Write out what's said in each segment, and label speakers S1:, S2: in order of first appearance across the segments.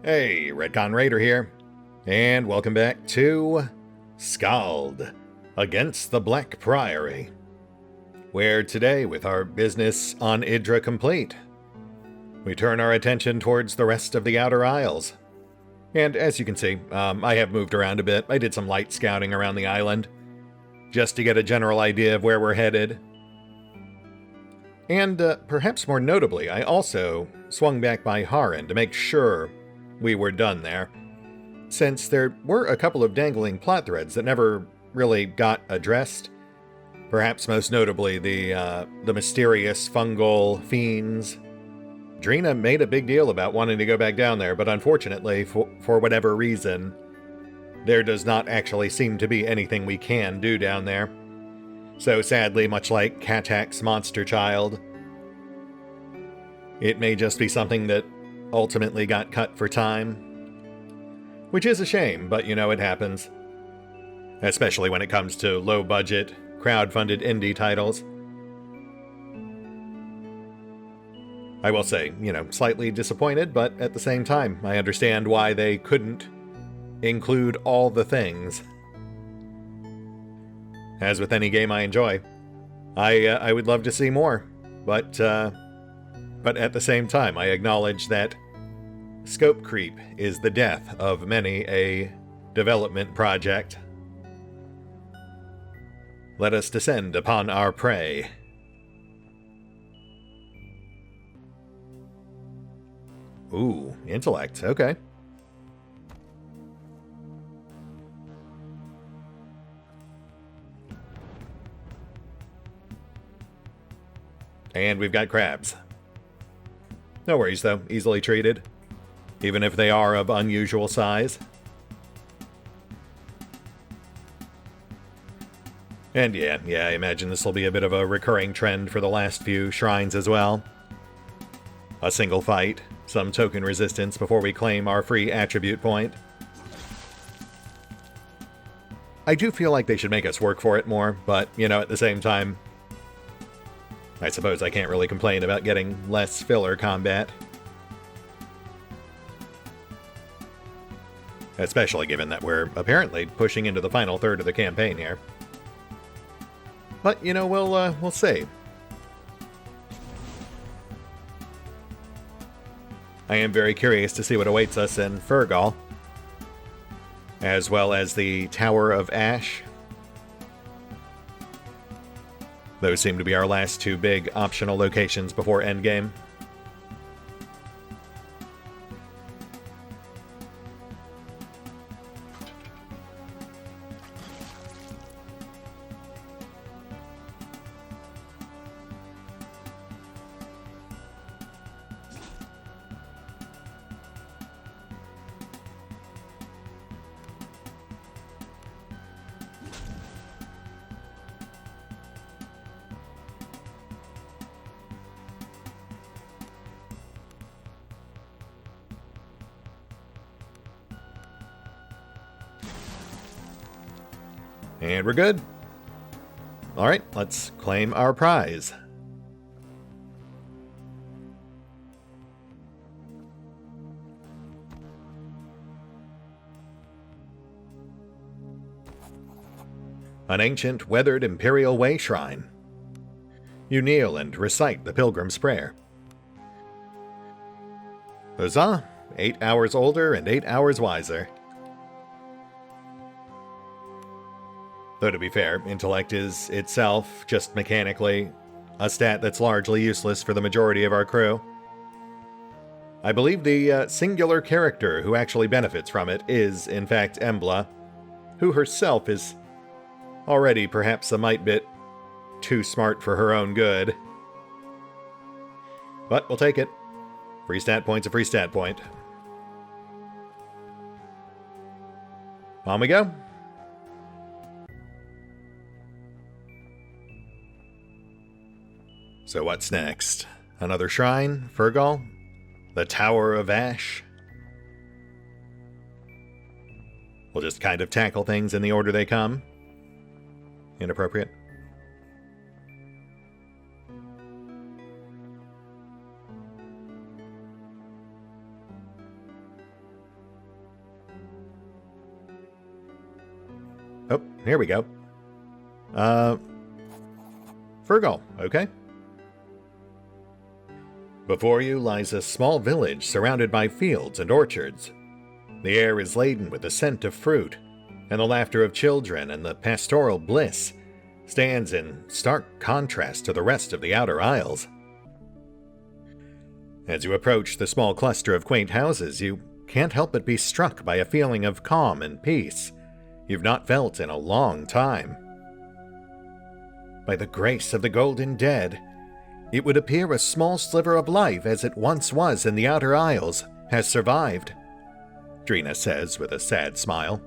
S1: Hey, RetconRaider here, and welcome back to Skald against the Black Priory, where today, with our business on Idra complete, we turn our attention towards the rest of the Outer Isles. And as you can see, I have moved around a bit. I did some light scouting around the island, just to get a general idea of where we're headed. And perhaps more notably, I also swung back by Haran to make sure we were done there, since there were a couple of dangling plot threads that never really got addressed. Perhaps most notably the mysterious fungal fiends. Drina made a big deal about wanting to go back down there, but unfortunately, for whatever reason, there does not actually seem to be anything we can do down there. So sadly, much like Katak's monster child, it may just be something that ultimately got cut for time. Which is a shame, but you know, it happens. Especially when it comes to low-budget, crowd-funded indie titles. I will say, you know, slightly disappointed, but at the same time, I understand why they couldn't include all the things. As with any game I enjoy, I would love to see more, but at the same time, I acknowledge that scope creep is the death of many a development project. Let us descend upon our prey. Ooh, intellect, okay. And we've got crabs. No worries though, easily treated, even if they are of unusual size. And yeah, I imagine this will be a bit of a recurring trend for the last few shrines as well. A single fight, some token resistance before we claim our free attribute point. I do feel like they should make us work for it more, but, you know, at the same time, I suppose I can't really complain about getting less filler combat. Especially given that we're apparently pushing into the final third of the campaign here. But, you know, we'll see. I am very curious to see what awaits us in Fergal, as well as the Tower of Ash. Those seem to be our last two big optional locations before endgame. And we're good. Alright, let's claim our prize. An ancient, weathered Imperial Way shrine. You kneel and recite the Pilgrim's Prayer. Huzzah! 8 hours older and 8 hours wiser. Though to be fair, intellect is itself, just mechanically, a stat that's largely useless for the majority of our crew. I believe the singular character who actually benefits from it is, in fact, Embla, who herself is already perhaps a mite bit too smart for her own good. But we'll take it. Free stat point's a free stat point. On we go. So what's next? Another shrine? Fergal? The Tower of Ash? We'll just kind of tackle things in the order they come. Inappropriate. Oh, here we go. Fergal, okay? Before you lies a small village surrounded by fields and orchards. The air is laden with the scent of fruit, and the laughter of children and the pastoral bliss stands in stark contrast to the rest of the Outer Isles. As you approach the small cluster of quaint houses, you can't help but be struck by a feeling of calm and peace you've not felt in a long time. By the grace of the Golden Dead, it would appear a small sliver of life as it once was in the Outer Isles has survived, Drina says with a sad smile.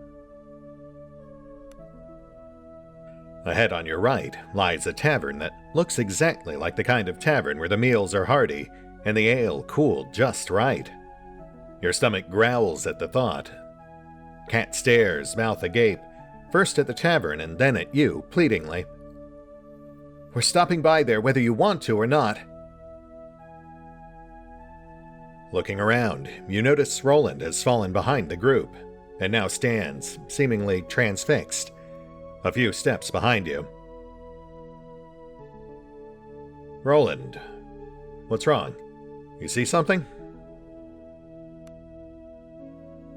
S1: Ahead on your right lies a tavern that looks exactly like the kind of tavern where the meals are hearty and the ale cooled just right. Your stomach growls at the thought. Cat stares, mouth agape, first at the tavern and then at you, pleadingly. We're stopping by there whether you want to or not. Looking around, you notice Roland has fallen behind the group, and now stands, seemingly transfixed, a few steps behind you. Roland, what's wrong? You see something?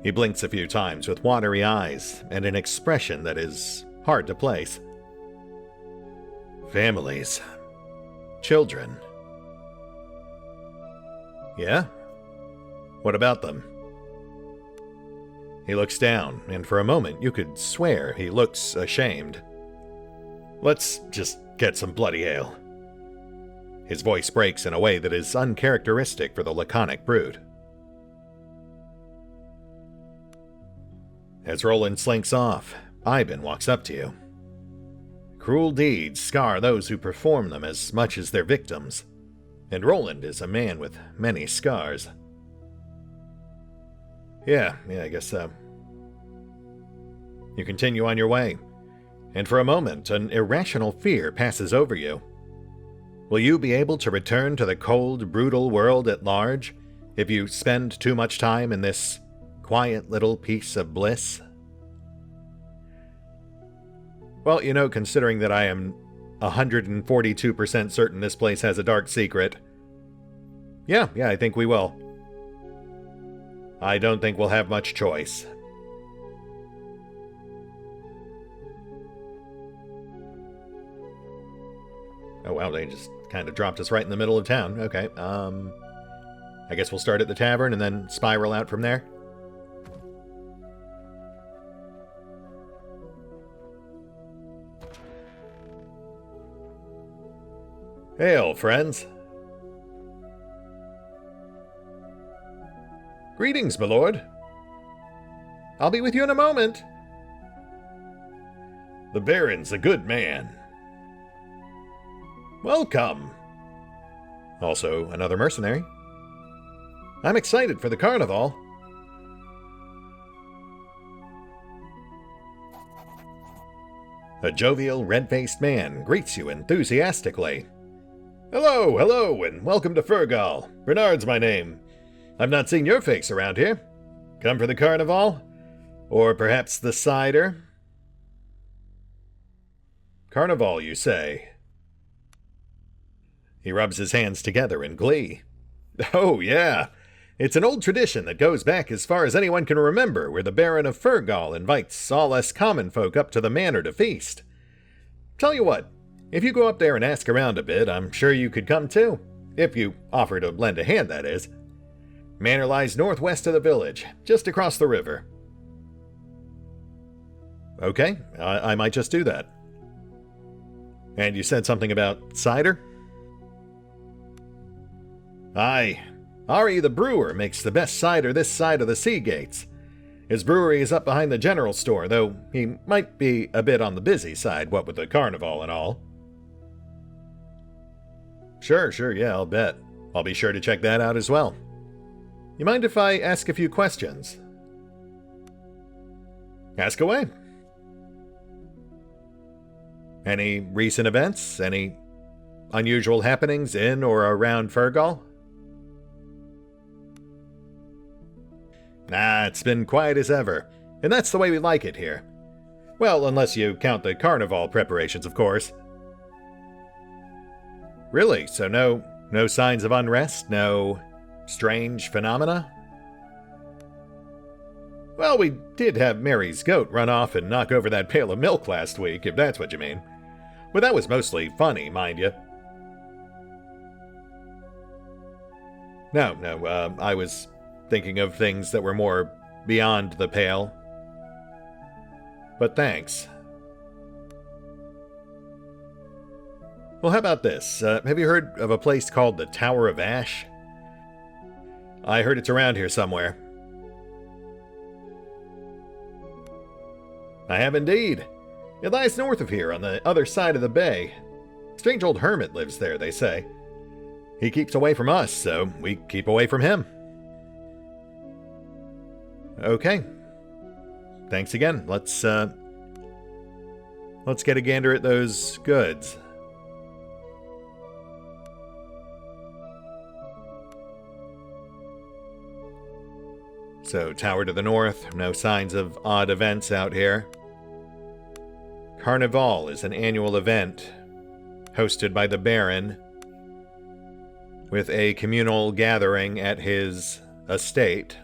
S1: He blinks a few times with watery eyes and an expression that is hard to place. Families. Children. Yeah? What about them? He looks down, and for a moment you could swear he looks ashamed. Let's just get some bloody ale. His voice breaks in a way that is uncharacteristic for the laconic brute. As Roland slinks off, Ivan walks up to you. Cruel deeds scar those who perform them as much as their victims, and Roland is a man with many scars. Yeah, I guess so. You continue on your way, and for a moment an irrational fear passes over you. Will you be able to return to the cold, brutal world at large if you spend too much time in this quiet little piece of bliss? Well, considering that I am 142% certain this place has a dark secret. Yeah, I think we will. I don't think we'll have much choice. Oh wow, they just kind of dropped us right in the middle of town. Okay, I guess we'll start at the tavern and then spiral out from there. Hail, friends. Greetings, my lord. I'll be with you in a moment. The Baron's a good man. Welcome. Also, another mercenary. I'm excited for the carnival. A jovial, red-faced man greets you enthusiastically. Hello, and welcome to Fergal. Bernard's my name. I've not seen your face around here. Come for the carnival? Or perhaps the cider? Carnival, you say? He rubs his hands together in glee. Oh, yeah. It's an old tradition that goes back as far as anyone can remember, where the Baron of Fergal invites all us common folk up to the manor to feast. Tell you what, if you go up there and ask around a bit, I'm sure you could come too. If you offer to lend a hand, that is. Manor lies northwest of the village, just across the river. Okay, I might just do that. And you said something about cider? Aye. Ari the brewer makes the best cider this side of the sea gates. His brewery is up behind the general store, though he might be a bit on the busy side, what with the carnival and all. Sure, yeah, I'll bet. I'll be sure to check that out as well. You mind if I ask a few questions? Ask away. Any recent events? Any unusual happenings in or around Fergal? Nah, it's been quiet as ever, and that's the way we like it here. Well, unless you count the carnival preparations, of course. Really? So no signs of unrest? No strange phenomena? Well, we did have Mary's goat run off and knock over that pail of milk last week, if that's what you mean. But that was mostly funny, mind you. No, I was thinking of things that were more beyond the pale. But thanks. Well, how about this? Have you heard of a place called the Tower of Ash? I heard it's around here somewhere. I have indeed. It lies north of here, on the other side of the bay. Strange old hermit lives there, they say. He keeps away from us, so we keep away from him. Okay. Thanks again. Let's get a gander at those goods. So, tower to the north, no signs of odd events out here. Carnival is an annual event hosted by the Baron with a communal gathering at his estate.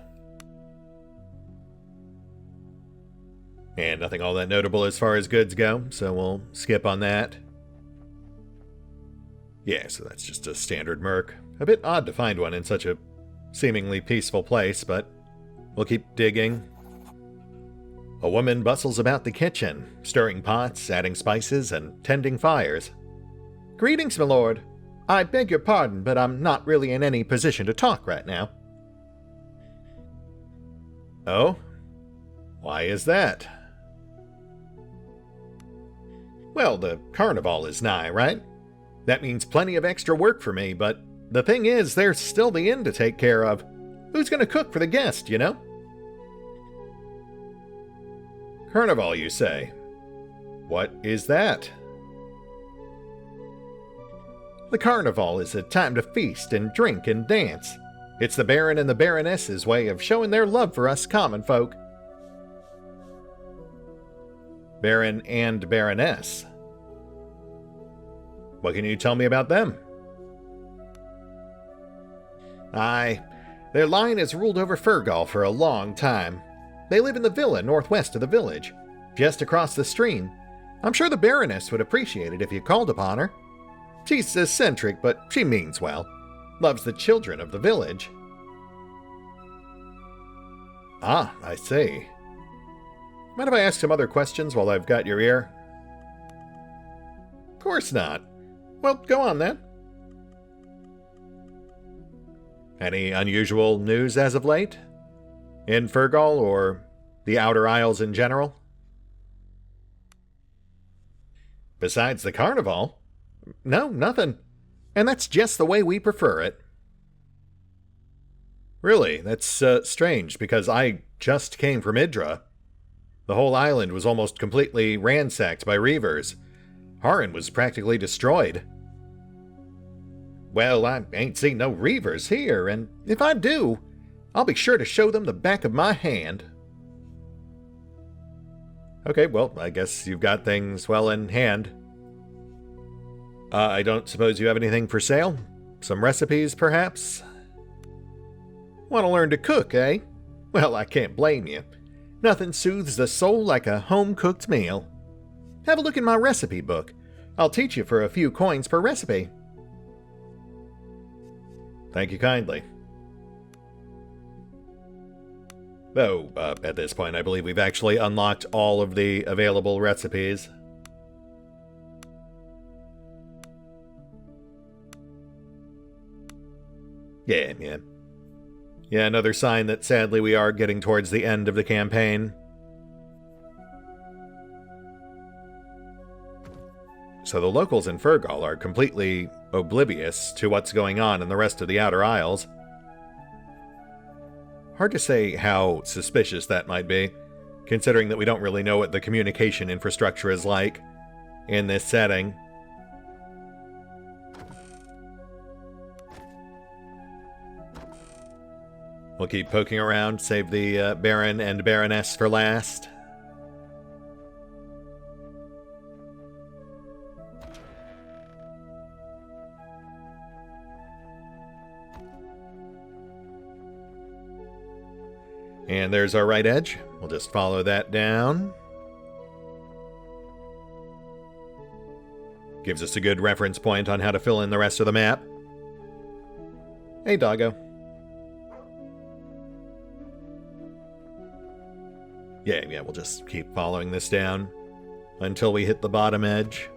S1: And nothing all that notable as far as goods go, so we'll skip on that. Yeah, so that's just a standard merc. A bit odd to find one in such a seemingly peaceful place, but we'll keep digging. A woman bustles about the kitchen, stirring pots, adding spices, and tending fires. Greetings, my lord. I beg your pardon, but I'm not really in any position to talk right now. Oh? Why is that? Well, the carnival is nigh, right? That means plenty of extra work for me, but the thing is, there's still the inn to take care of. Who's gonna cook for the guest, you know? Carnival, you say? What is that? The carnival is a time to feast and drink and dance. It's the Baron and the Baroness's way of showing their love for us common folk. Baron and Baroness? What can you tell me about them? Aye, their line has ruled over Fergal for a long time. They live in the villa northwest of the village, just across the stream. I'm sure the Baroness would appreciate it if you called upon her. She's eccentric, but she means well. Loves the children of the village. Ah, I see. Mind if I ask some other questions while I've got your ear? Of course not. Well, go on then. Any unusual news as of late? In Fergal or the Outer Isles in general? Besides the carnival? No, nothing. And that's just the way we prefer it. Really, that's strange, because I just came from Idra. The whole island was almost completely ransacked by reavers. Haran was practically destroyed. Well, I ain't seen no reavers here, and if I do, I'll be sure to show them the back of my hand. Okay, well, I guess you've got things well in hand. I don't suppose you have anything for sale? Some recipes, perhaps? Want to learn to cook, eh? Well, I can't blame you. Nothing soothes the soul like a home-cooked meal. Have a look in my recipe book. I'll teach you for a few coins per recipe. Thank you kindly. Though, at this point, I believe we've actually unlocked all of the available recipes. Yeah. Yeah, another sign that sadly we are getting towards the end of the campaign. So the locals in Fergal are completely oblivious to what's going on in the rest of the Outer Isles. Hard to say how suspicious that might be, considering that we don't really know what the communication infrastructure is like in this setting. We'll keep poking around, save the Baron and Baroness for last. And there's our right edge. We'll just follow that down. Gives us a good reference point on how to fill in the rest of the map. Hey, doggo. Yeah, we'll just keep following this down until we hit the bottom edge.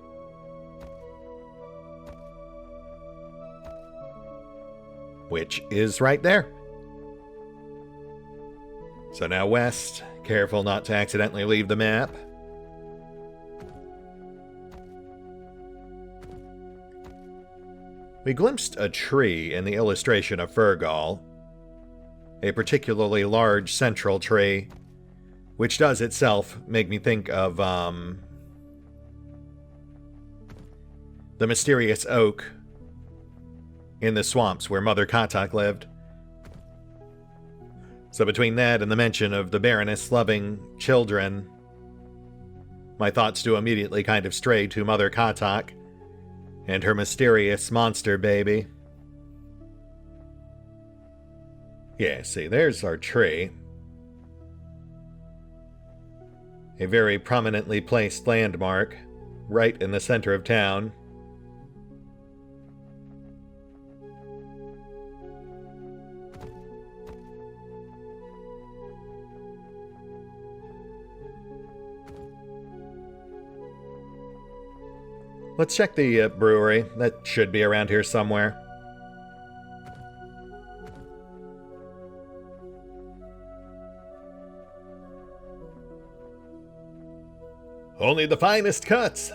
S1: Which is right there. So now west. Careful not to accidentally leave the map. We glimpsed a tree in the illustration of Fergal. A particularly large central tree, which does itself make me think of, the mysterious oak in the swamps where Mother Katak lived. So between that and the mention of the Baroness loving children, my thoughts do immediately kind of stray to Mother Katak and her mysterious monster baby. Yeah, see, there's our tree. A very prominently placed landmark, right in the center of town. Let's check the brewery. That should be around here somewhere. Only the finest cuts.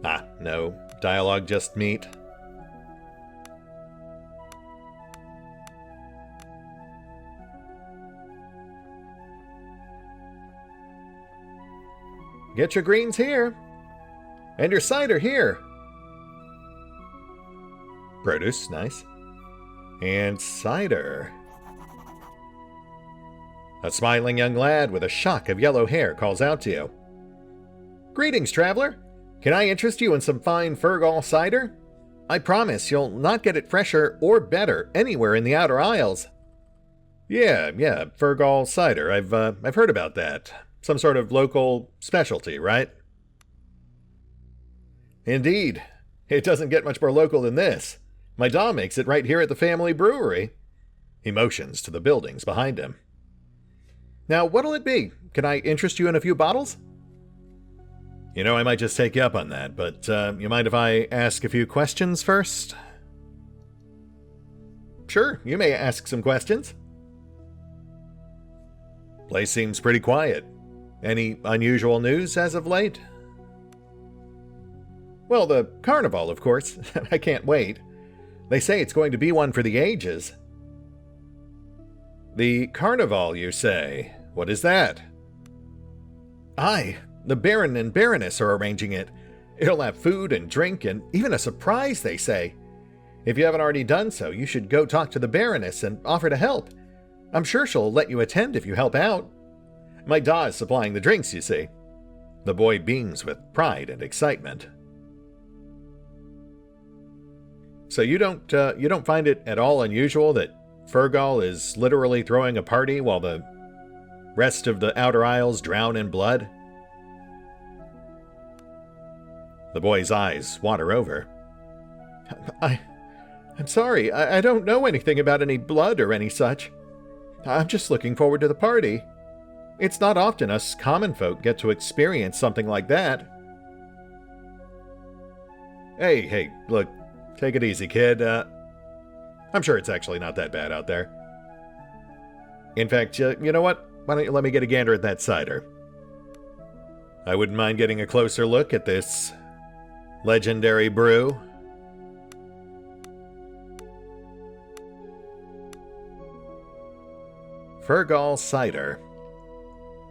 S1: Ah, no. Dialogue, just meat. Get your greens here. And your cider here. Produce, nice. And cider. A smiling young lad with a shock of yellow hair calls out to you. Greetings, traveler. Can I interest you in some fine Fergal cider? I promise you'll not get it fresher or better anywhere in the Outer Isles. Yeah, Fergal cider. I've heard about that. Some sort of local specialty, right? Indeed. It doesn't get much more local than this. My dad makes it right here at the family brewery. He motions to the buildings behind him. Now, what'll it be? Can I interest you in a few bottles? You know, I might just take you up on that, but you mind if I ask a few questions first? Sure, you may ask some questions. Place seems pretty quiet. Any unusual news as of late? Well, the carnival, of course. I can't wait. They say it's going to be one for the ages. The carnival, you say? What is that? Aye, the Baron and Baroness are arranging it. It'll have food and drink and even a surprise, they say. If you haven't already done so, you should go talk to the Baroness and offer to help. I'm sure she'll let you attend if you help out. My da is supplying the drinks, you see. The boy beams with pride and excitement. So you don't find it at all unusual that Fergal is literally throwing a party while the rest of the Outer Isles drown in blood? The boy's eyes water over. I'm sorry, I don't know anything about any blood or any such. I'm just looking forward to the party. It's not often us common folk get to experience something like that. Hey, look, take it easy, kid. I'm sure it's actually not that bad out there. In fact, you know what? Why don't you let me get a gander at that cider? I wouldn't mind getting a closer look at this legendary brew. Fergal cider.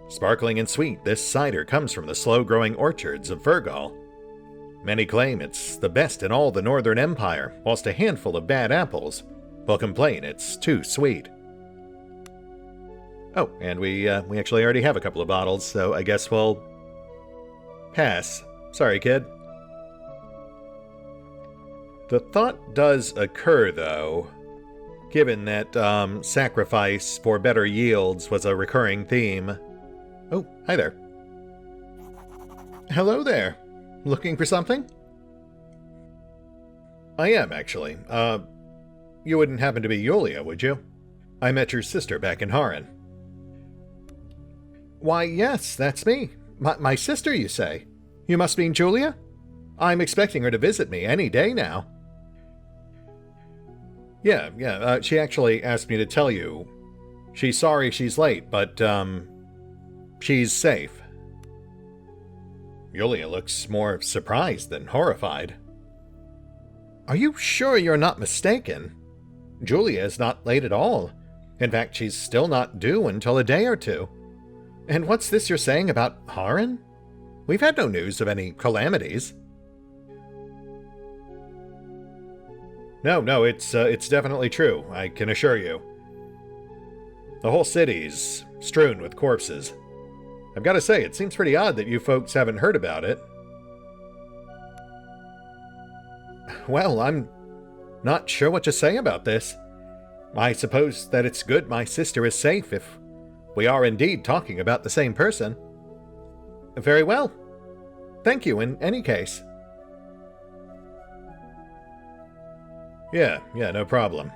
S1: Sparkling and sweet, this cider comes from the slow-growing orchards of Fergal. Many claim it's the best in all the Northern Empire, whilst a handful of bad apples will complain it's too sweet. Oh, and we actually already have a couple of bottles, so I guess we'll pass. Sorry, kid. The thought does occur, though. given that sacrifice for better yields was a recurring theme. Oh, hi there. Hello there. Looking for something? I am, actually. You wouldn't happen to be Yulia, would you? I met your sister back in Harran. Why, yes, that's me. My sister, you say? You must mean Julia? I'm expecting her to visit me any day now. Yeah, she actually asked me to tell you. She's sorry she's late, but, she's safe. Yulia looks more surprised than horrified. Are you sure you're not mistaken? Julia is not late at all. In fact, she's still not due until a day or two. And what's this you're saying about Harran? We've had no news of any calamities. No, it's definitely true, I can assure you. The whole city's strewn with corpses. I've got to say, it seems pretty odd that you folks haven't heard about it. Well, I'm not sure what to say about this. I suppose that it's good my sister is safe if we are indeed talking about the same person. Very well. Thank you in any case. Yeah, no problem.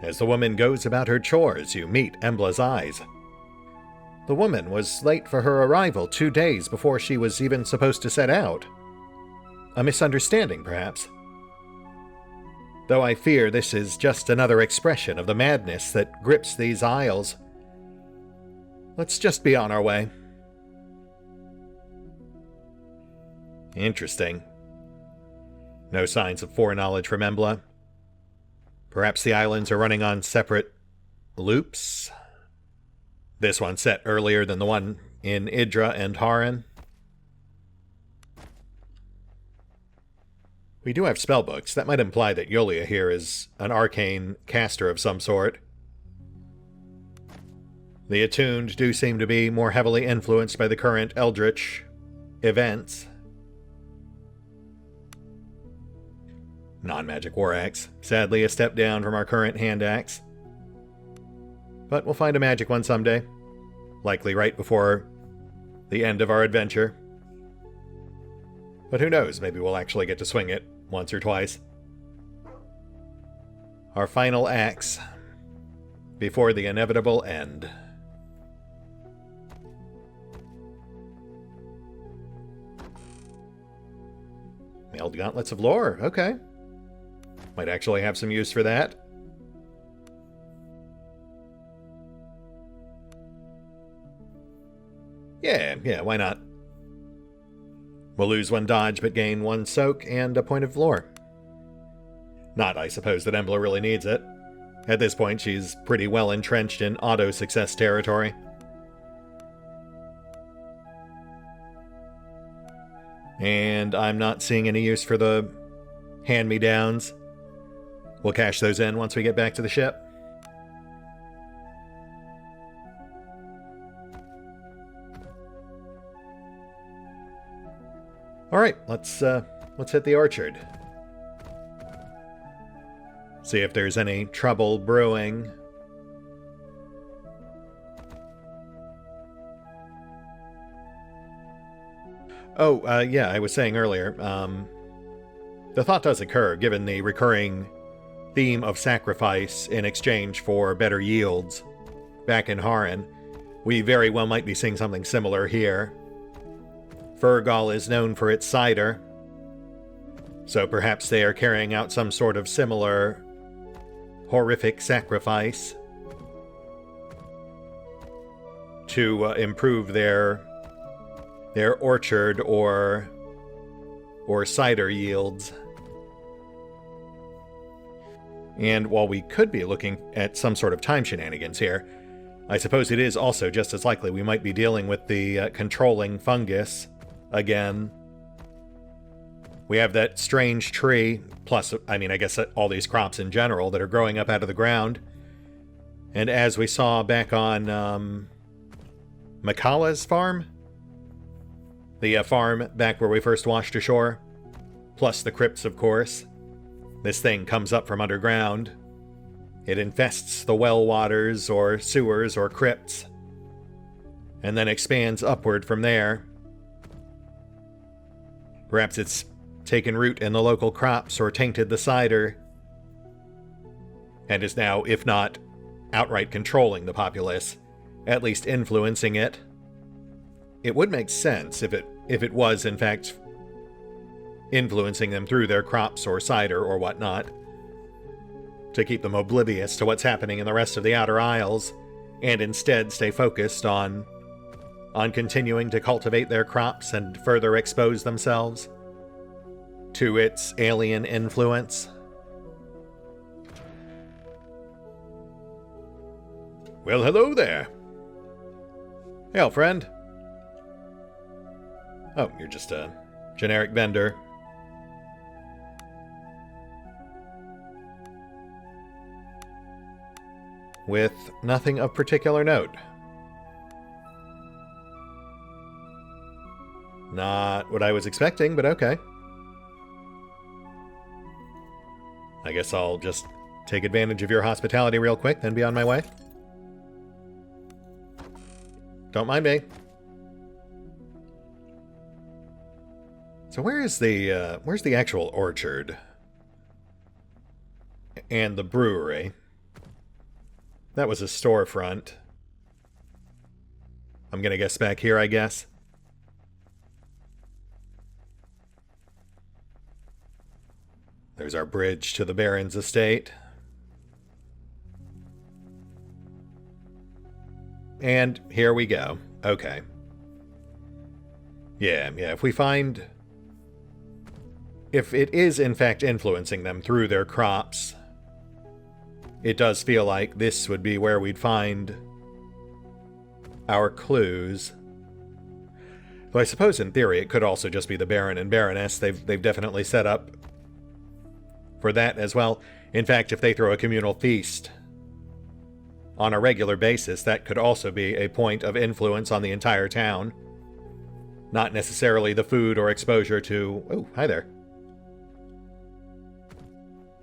S1: As the woman goes about her chores, you meet Embla's eyes. The woman was late for her arrival 2 days before she was even supposed to set out. A misunderstanding, perhaps. Though I fear this is just another expression of the madness that grips these isles. Let's just be on our way. Interesting. No signs of foreknowledge from Embla. Perhaps the islands are running on separate loops? This one set earlier than the one in Idra and Harran. We do have spellbooks. That might imply that Yulia here is an arcane caster of some sort. The attuned do seem to be more heavily influenced by the current eldritch events. Non-magic war axe. Sadly, a step down from our current hand axe. But we'll find a magic one someday. Likely right before the end of our adventure. But who knows, maybe we'll actually get to swing it once or twice. Our final axe before the inevitable end. Mailed gauntlets of lore, okay. Might actually have some use for that. Yeah, why not? We'll lose 1 dodge, but gain 1 soak and a point of lore. Not, I suppose, that Embla really needs it. At this point, she's pretty well entrenched in auto-success territory. And I'm not seeing any use for the hand-me-downs. We'll cash those in once we get back to the ship. Alright, let's hit the orchard. See if there's any trouble brewing. Yeah, I was saying earlier, the thought does occur, given the recurring theme of sacrifice in exchange for better yields back in Harran. We very well might be seeing something similar here. Fergal is known for its cider, so perhaps they are carrying out some sort of similar horrific sacrifice to improve their orchard or cider yields. And while we could be looking at some sort of time shenanigans here, I suppose it is also just as likely we might be dealing with the controlling fungus again. We have that strange tree, plus, I guess all these crops in general that are growing up out of the ground. And as we saw back on Makala's farm, the farm back where we first washed ashore, plus the crypts, of course, This thing comes up from underground. It infests the well waters or sewers or crypts, and then expands upward from there. Perhaps it's taken root in the local crops or tainted the cider, and is now, if not outright controlling the populace, at least influencing it. It would make sense if it was, in fact, influencing them through their crops or cider or whatnot, to keep them oblivious to what's happening in the rest of the Outer Isles, and instead stay focused on continuing to cultivate their crops and further expose themselves to its alien influence. Well, hello there. Hail, friend. Oh, you're just a generic vendor. With nothing of particular note. Not what I was expecting, but okay. I guess I'll just take advantage of your hospitality real quick, then be on my way. Don't mind me. So where's the actual orchard? And the brewery? That was a storefront. I'm gonna guess back here, I guess. There's our bridge to the Baron's estate. And here we go. Okay. Yeah, if we find... If it is in fact influencing them through their crops, it does feel like this would be where we'd find our clues. Though I suppose in theory it could also just be the Baron and Baroness. They've definitely set up for that as well. In fact, if they throw a communal feast on a regular basis, that could also be a point of influence on the entire town. Not necessarily the food or exposure to... Oh, hi there.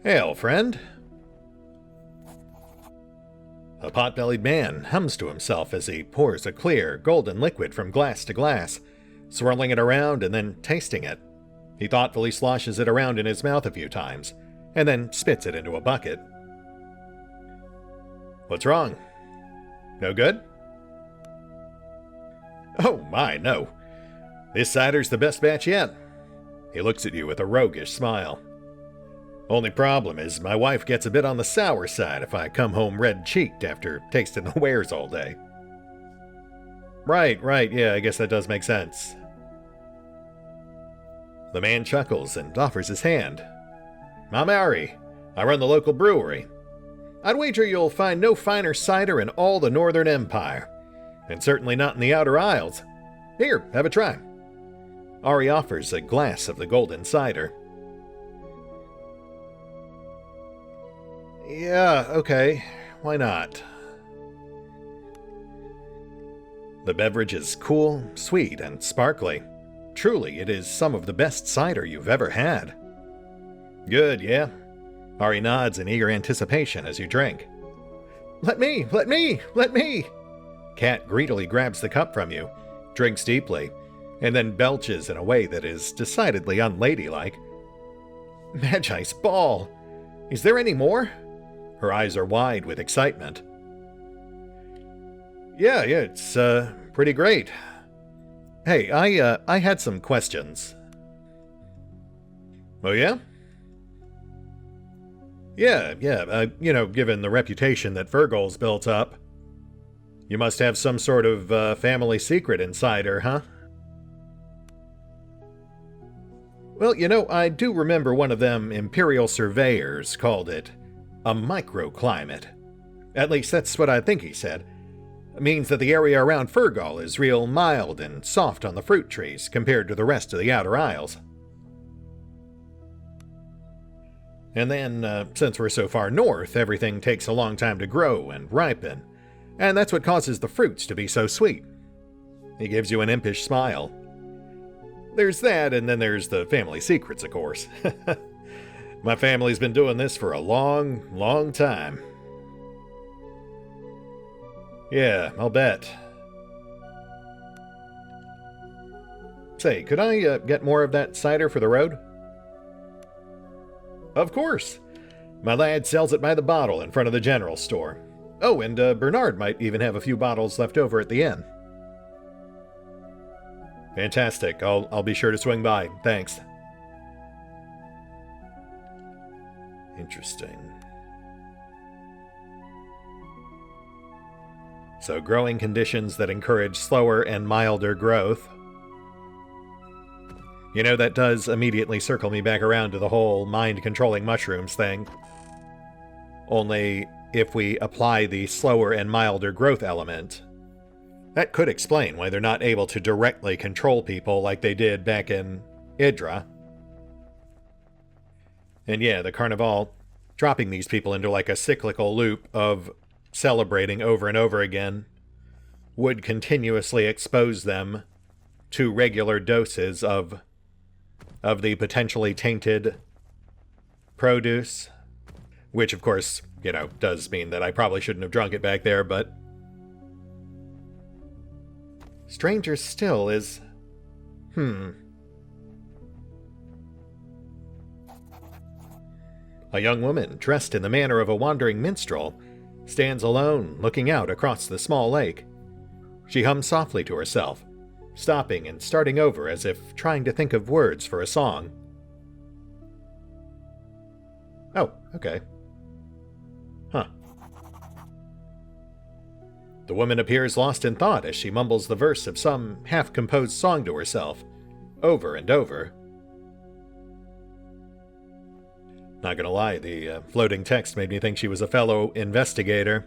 S1: Hail, friend. A pot-bellied man hums to himself as he pours a clear, golden liquid from glass to glass, swirling it around and then tasting it. He thoughtfully sloshes it around in his mouth a few times, and then spits it into a bucket. What's wrong? No good? Oh my, no. This cider's the best batch yet. He looks at you with a roguish smile. Only problem is my wife gets a bit on the sour side if I come home red-cheeked after tasting the wares all day. Right, yeah, I guess that does make sense. The man chuckles and offers his hand. I'm Ari. I run the local brewery. I'd wager you'll find no finer cider in all the Northern Empire, and certainly not in the Outer Isles. Here, have a try. Ari offers a glass of the golden cider. Yeah, okay. Why not? The beverage is cool, sweet, and sparkly. Truly, it is some of the best cider you've ever had. Good, yeah? Ari nods in eager anticipation as you drink. Let me! Cat greedily grabs the cup from you, drinks deeply, and then belches in a way that is decidedly unladylike. Magi's ball! Is there any more? Her eyes are wide with excitement. Yeah, it's, pretty great. Hey, I had some questions. Oh, yeah? Yeah, given the reputation that Fergal's built up, you must have some sort of, family secret in cider, huh? Well, I do remember one of them Imperial surveyors called it a microclimate. At least that's what I think he said. It means that the area around Fergal is real mild and soft on the fruit trees compared to the rest of the Outer Isles. And then, since we're so far north, everything takes a long time to grow and ripen, and that's what causes the fruits to be so sweet. He gives you an impish smile. There's that, and then there's the family secrets, of course. My family's been doing this for a long, long time. Yeah, I'll bet. Say, could I get more of that cider for the road? Of course. My lad sells it by the bottle in front of the general store. Oh, and Bernard might even have a few bottles left over at the inn. Fantastic. I'll be sure to swing by. Thanks. Interesting. So, growing conditions that encourage slower and milder growth. You know, that does immediately circle me back around to the whole mind-controlling mushrooms thing. Only, if we apply the slower and milder growth element, that could explain why they're not able to directly control people like they did back in Idra. And yeah, the Carnival, dropping these people into like a cyclical loop of celebrating over and over again, would continuously expose them to regular doses of the potentially tainted produce. Which, of course, you know, does mean that I probably shouldn't have drunk it back there, but... Stranger still is... A young woman, dressed in the manner of a wandering minstrel, stands alone, looking out across the small lake. She hums softly to herself, stopping and starting over as if trying to think of words for a song. Oh, okay. Huh. The woman appears lost in thought as she mumbles the verse of some half-composed song to herself, over and over. Not gonna lie, the floating text made me think she was a fellow investigator.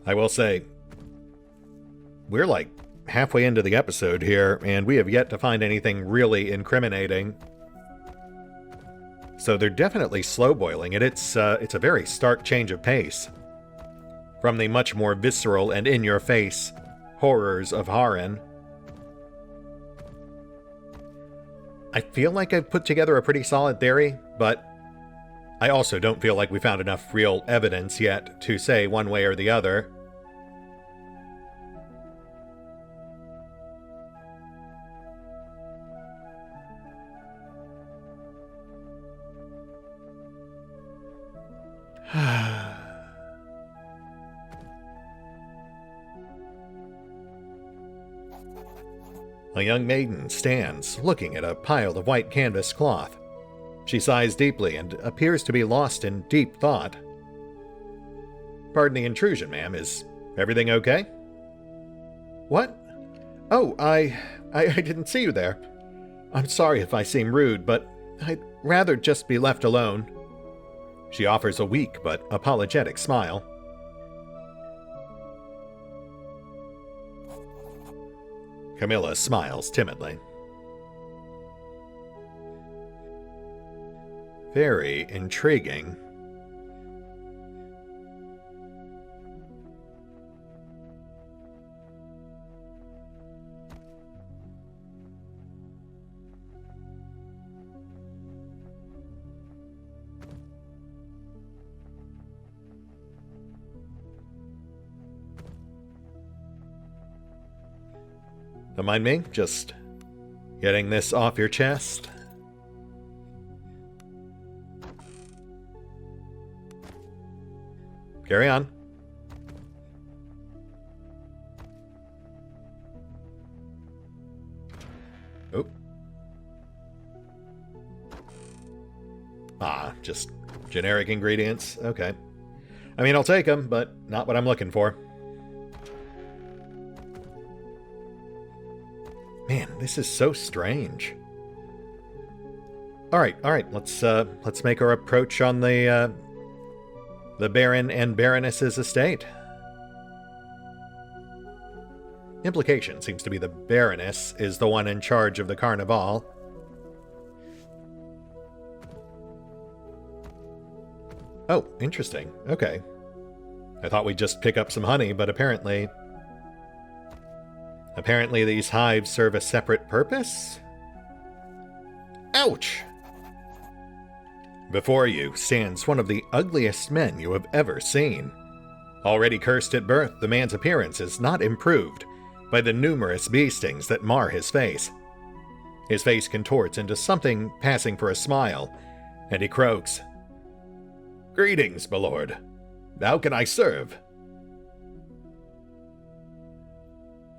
S1: I will say, we're like halfway into the episode here, and we have yet to find anything really incriminating. So they're definitely slow-boiling it. It's a very stark change of pace from the much more visceral and in-your-face horrors of Harren. I feel like I've put together a pretty solid theory, but I also don't feel like we found enough real evidence yet to say one way or the other. A young maiden stands, looking at a pile of white canvas cloth. She sighs deeply and appears to be lost in deep thought. Pardon the intrusion, ma'am. Is everything okay? What? Oh, I didn't see you there. I'm sorry if I seem rude, but I'd rather just be left alone. She offers a weak but apologetic smile. Camilla smiles timidly. Very intriguing. Don't mind me, just getting this off your chest. Carry on. Oh. Ah, just generic ingredients. Okay. I mean, I'll take them, but not what I'm looking for. Man, this is so strange. All right. Let's make our approach on the Baron and Baroness's estate. Implication seems to be the Baroness is the one in charge of the Carnival. Oh, interesting. Okay. I thought we'd just pick up some honey, but apparently these hives serve a separate purpose? Ouch! Before you stands one of the ugliest men you have ever seen. Already cursed at birth, the man's appearance is not improved by the numerous bee stings that mar his face. His face contorts into something passing for a smile, and he croaks. "Greetings, my lord. How can I serve?"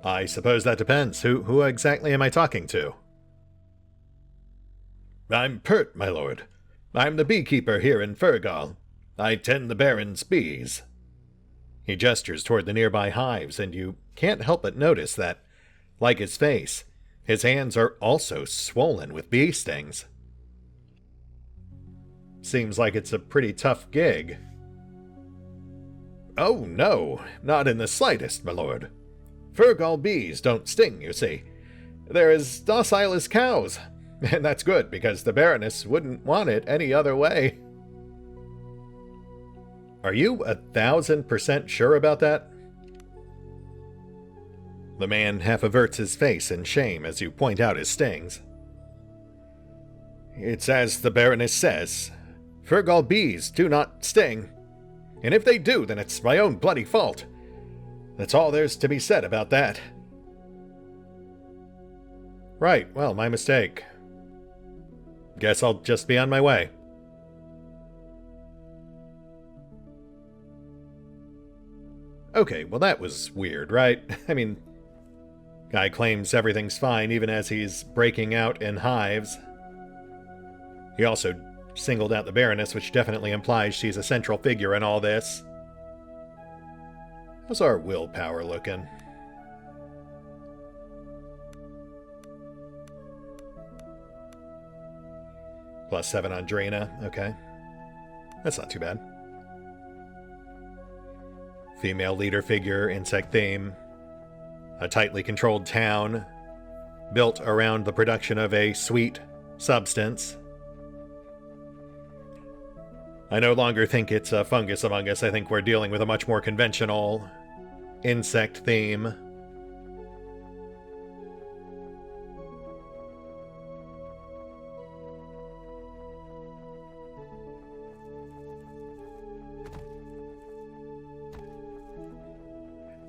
S1: "I suppose that depends. Who exactly am I talking to?" "I'm Pert, my lord. I'm the beekeeper here in Fergal. I tend the Baron's bees." He gestures toward the nearby hives, and you can't help but notice that, like his face, his hands are also swollen with bee stings. Seems like it's a pretty tough gig. "Oh, no, not in the slightest, my lord. Fergal bees don't sting, you see. They're as docile as cows, and that's good, because the Baroness wouldn't want it any other way." "Are you 1,000% sure about that?" The man half averts his face in shame as you point out his stings. "It's as the Baroness says. Fergal bees do not sting. And if they do, then it's my own bloody fault. That's all there's to be said about that." "Right, well, my mistake. Guess I'll just be on my way." Okay, well that was weird, right? I mean, guy claims everything's fine even as he's breaking out in hives. He also singled out the Baroness, which definitely implies she's a central figure in all this. How's our willpower looking? +7 on Drina, okay. That's not too bad. Female leader figure, insect theme. A tightly controlled town, built around the production of a sweet substance. I no longer think it's a fungus among us. I think we're dealing with a much more conventional insect theme.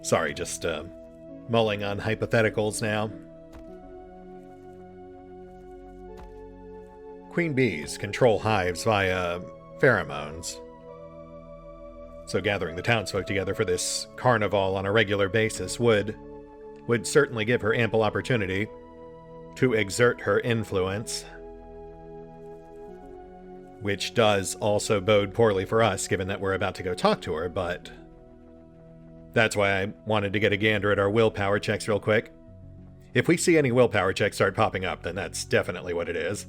S1: Sorry, just mulling on hypotheticals now. Queen bees control hives via pheromones. So gathering the townsfolk together for this carnival on a regular basis would certainly give her ample opportunity to exert her influence. Which does also bode poorly for us, given that we're about to go talk to her, but that's why I wanted to get a gander at our willpower checks real quick. If we see any willpower checks start popping up, then that's definitely what it is.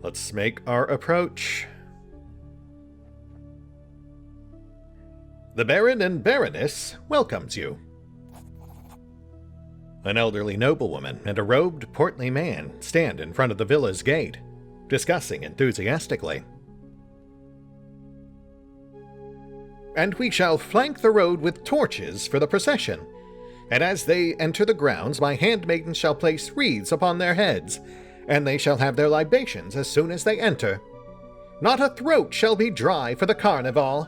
S1: Let's make our approach. The Baron and Baroness welcomes you. An elderly noblewoman and a robed, portly man stand in front of the villa's gate, discussing enthusiastically. And we shall flank the road with torches for the procession, and as they enter the grounds, my handmaidens shall place wreaths upon their heads, and they shall have their libations as soon as they enter. Not a throat shall be dry for the carnival.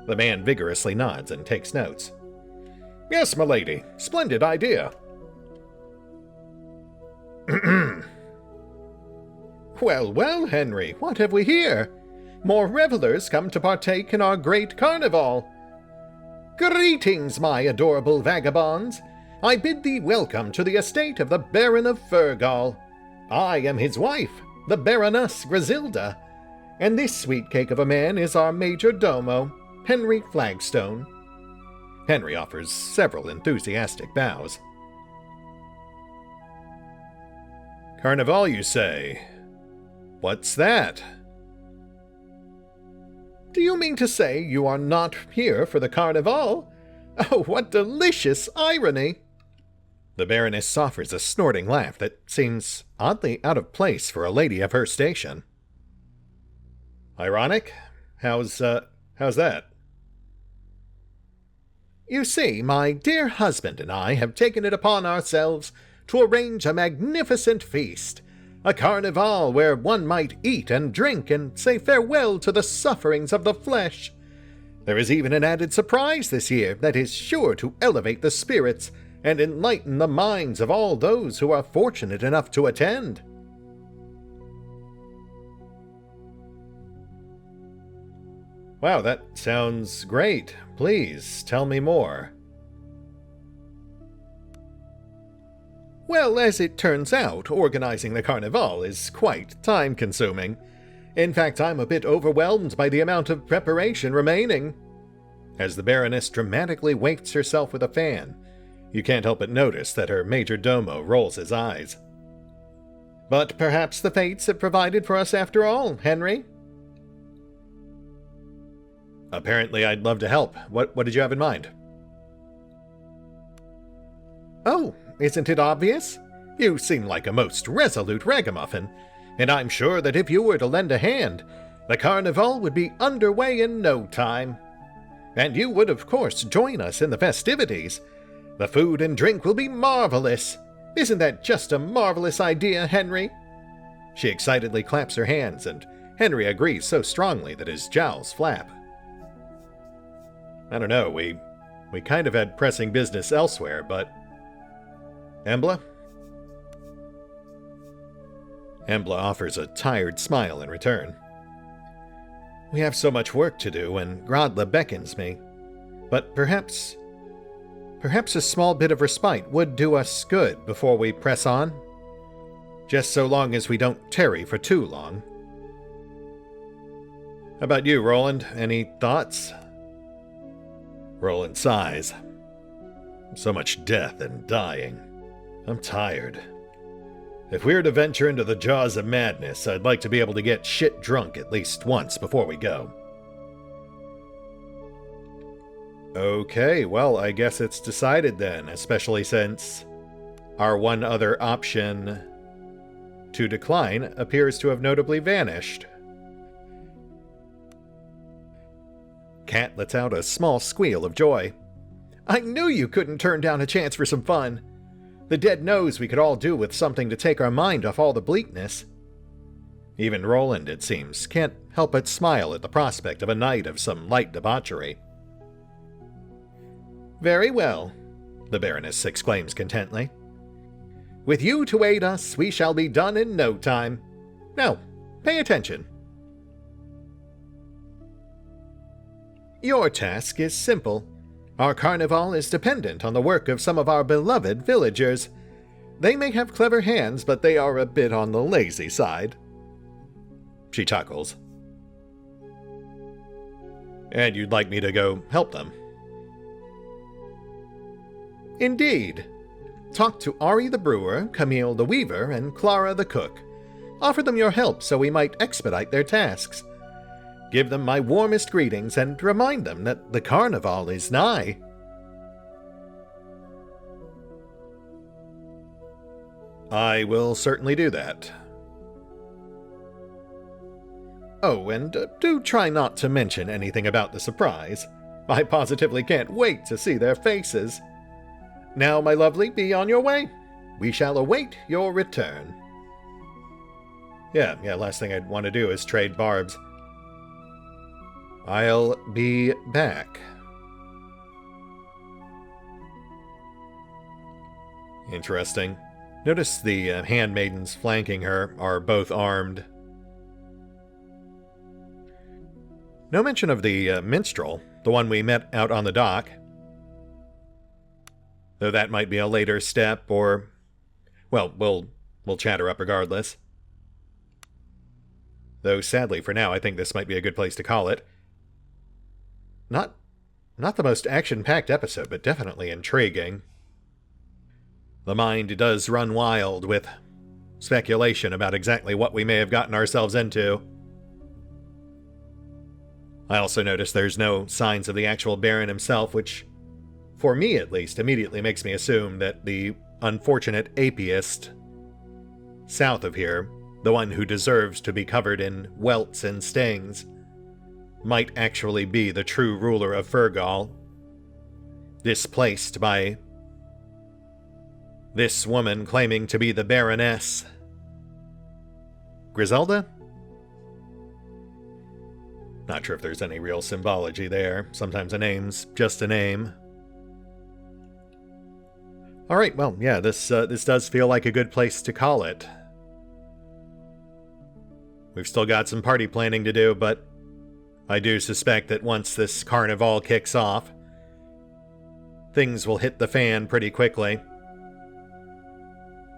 S1: The man vigorously nods and takes notes. Yes, milady. Splendid idea. Well, well, Henry, what have we here? More revelers come to partake in our great carnival. Greetings, my adorable vagabonds. I bid thee welcome to the estate of the Baron of Fergal. I am his wife, the Baroness Griselda, and this sweet cake of a man is our major domo, Henry Flagstone. Henry offers several enthusiastic bows. Carnival, you say? What's that? Do you mean to say you are not here for the carnival? Oh, what delicious irony! The Baroness offers a snorting laugh that seems oddly out of place for a lady of her station. Ironic? How's that? You see, my dear husband and I have taken it upon ourselves to arrange a magnificent feast, a carnival where one might eat and drink and say farewell to the sufferings of the flesh. There is even an added surprise this year that is sure to elevate the spirits and enlighten the minds of all those who are fortunate enough to attend. Wow, that sounds great. Please, tell me more. Well, as it turns out, organizing the carnival is quite time-consuming. In fact, I'm a bit overwhelmed by the amount of preparation remaining. As the Baroness dramatically wafts herself with a fan, you can't help but notice that her major domo rolls his eyes. But perhaps the fates have provided for us after all, Henry? Apparently I'd love to help. What did you have in mind? Oh, isn't it obvious? You seem like a most resolute ragamuffin, and I'm sure that if you were to lend a hand, the carnival would be underway in no time. And you would, of course, join us in the festivities. The food and drink will be marvelous. Isn't that just a marvelous idea, Henry? She excitedly claps her hands, and Henry agrees so strongly that his jowls flap. I don't know, we kind of had pressing business elsewhere, but... Embla? Embla offers a tired smile in return. We have so much work to do, and Gottlieb beckons me. But perhaps a small bit of respite would do us good before we press on. Just so long as we don't tarry for too long. How about you, Roland? Any thoughts? Roland sighs. So much death and dying. I'm tired. If we're to venture into the jaws of madness, I'd like to be able to get shit drunk at least once before we go. Okay, well, I guess it's decided then, especially since our one other option to decline appears to have notably vanished. Cat lets out a small squeal of joy. I knew you couldn't turn down a chance for some fun. The dead knows we could all do with something to take our mind off all the bleakness. Even Roland, it seems, can't help but smile at the prospect of a night of some light debauchery. Very well, the Baroness exclaims contently. With you to aid us, we shall be done in no time. Now, pay attention. Your task is simple. Our carnival is dependent on the work of some of our beloved villagers. They may have clever hands, but they are a bit on the lazy side. She chuckles. And you'd like me to go help them? Indeed. Talk to Ari the brewer, Camille the weaver, and Clara the cook. Offer them your help so we might expedite their tasks. Give them my warmest greetings and remind them that the carnival is nigh. I will certainly do that. Oh, and do try not to mention anything about the surprise. I positively can't wait to see their faces. Now, my lovely, be on your way. We shall await your return. Yeah, last thing I'd want to do is trade barbs. I'll be back. Interesting. Notice the handmaidens flanking her are both armed. No mention of the minstrel, the one we met out on the dock. Though that might be a later step, or... well, we'll chat her up regardless. Though sadly for now, I think this might be a good place to call it. Not the most action-packed episode, but definitely intriguing. The mind does run wild with speculation about exactly what we may have gotten ourselves into. I also notice there's no signs of the actual Baron himself, which, for me at least, immediately makes me assume that the unfortunate apiist south of here, the one who deserves to be covered in welts and stings, might actually be the true ruler of Fergal, displaced by this woman claiming to be the Baroness. Griselda? Not sure if there's any real symbology there. Sometimes a name's just a name. Alright, well, yeah, this does feel like a good place to call it. We've still got some party planning to do, but I do suspect that once this carnival kicks off, things will hit the fan pretty quickly.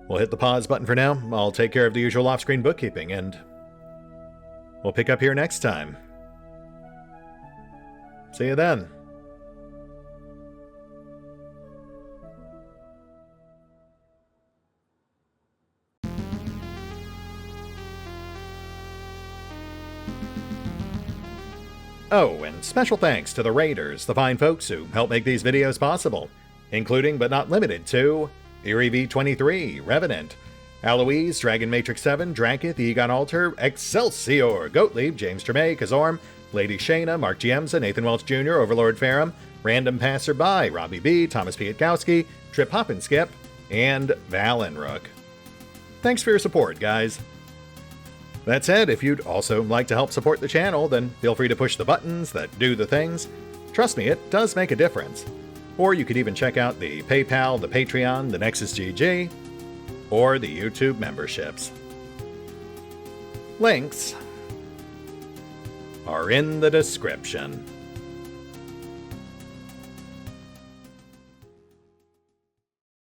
S1: We'll hit the pause button for now. I'll take care of the usual off-screen bookkeeping, and we'll pick up here next time. See you then. Oh, and special thanks to the Raiders, the fine folks who help make these videos possible, including but not limited to Eerie V23, Revenant, Alois, Dragon Matrix 7, Drakiith, EgonAlter, Exsellsior, Gottlieb, James Trimmier, Kazorm, Lady Shayna, Mark Giemza, Nathan Welch Jr., OverlordPherom, RandomPassrby, RobbyB, Tomasz Piątkowski, Triphoppenskip, and Valinrook. Thanks for your support, guys. That said, if you'd also like to help support the channel, then feel free to push the buttons that do the things. Trust me, it does make a difference. Or you could even check out the PayPal, the Patreon, the Nexus GG, or the YouTube memberships. Links are in the description.